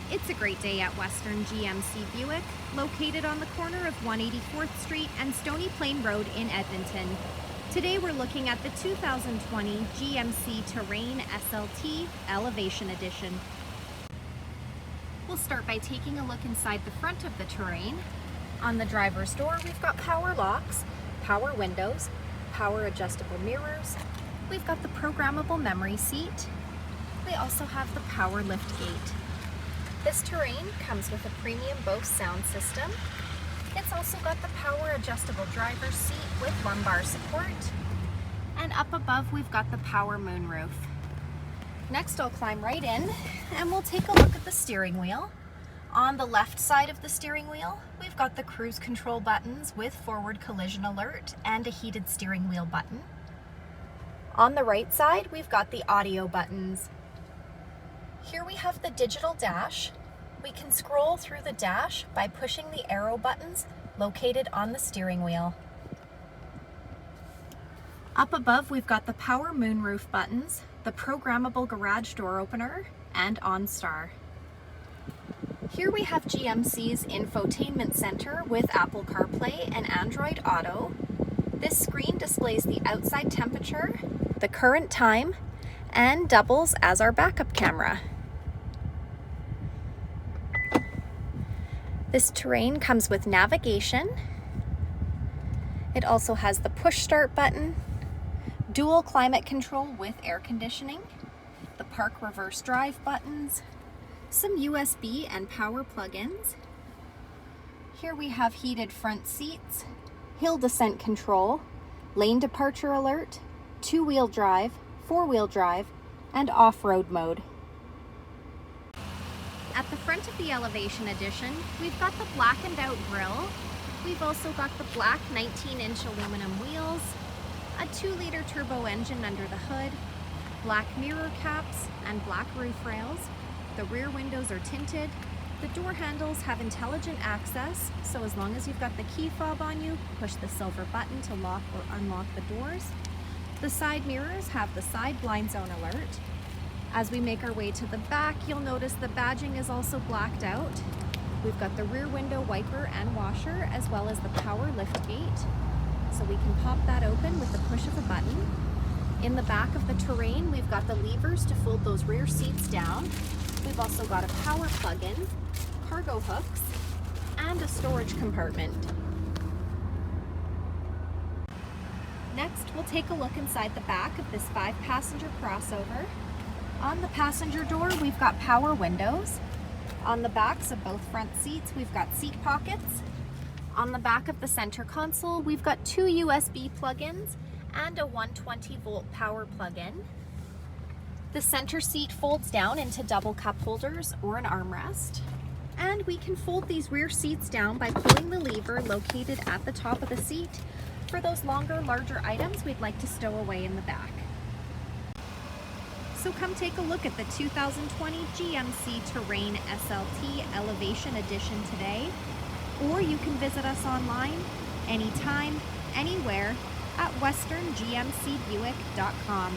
It's a great day at Western GMC Buick, located on the corner of 184th Street and Stony Plain Road in Edmonton. Today we're looking at the 2020 GMC Terrain SLT Elevation Edition. We'll start by taking a look inside the front of the Terrain. On the driver's door, we've got power locks, power windows, power adjustable mirrors. We've got the programmable memory seat. We also have the power lift gate. This Terrain comes with a premium Bose sound system. It's also got the power adjustable driver's seat with lumbar support. And up above, we've got the power moonroof. Next, I'll climb right in and we'll take a look at the steering wheel. On the left side of the steering wheel, we've got the cruise control buttons with forward collision alert and a heated steering wheel button. On the right side, we've got the audio buttons. Here we have the digital dash. We can scroll through the dash by pushing the arrow buttons located on the steering wheel. Up above, we've got the power moonroof buttons, the programmable garage door opener, and OnStar. Here we have GMC's infotainment center with Apple CarPlay and Android Auto. This screen displays the outside temperature, the current time, and doubles as our backup camera. This Terrain comes with navigation. It also has the push start button, dual climate control with air conditioning, the park reverse drive buttons, some USB and power plug-ins. Here we have heated front seats, hill descent control, lane departure alert, two-wheel drive, four-wheel drive, and off-road mode. At the front of the Elevation Edition, we've got the blackened out grille. We've also got the black 19-inch aluminum wheels, a 2-liter turbo engine under the hood, black mirror caps, and black roof rails. The rear windows are tinted. The door handles have intelligent access, so as long as you've got the key fob on you, push the silver button to lock or unlock the doors. The side mirrors have the side blind zone alert. As we make our way to the back, you'll notice the badging is also blacked out. We've got the rear window wiper and washer, as well as the power lift gate. So we can pop that open with the push of a button. In the back of the Terrain, we've got the levers to fold those rear seats down. We've also got a power plug-in, cargo hooks, and a storage compartment. Next, we'll take a look inside the back of this 5-passenger crossover. On the passenger door, we've got power windows. On the backs of both front seats, we've got seat pockets. On the back of the center console, we've got 2 USB plug-ins and a 120-volt power plug-in. The center seat folds down into double cup holders or an armrest. And we can fold these rear seats down by pulling the lever located at the top of the seat for those longer, larger items we'd like to stow away in the back. So come take a look at the 2020 GMC Terrain SLT Elevation Edition today, or you can visit us online anytime, anywhere at westerngmcbuick.com.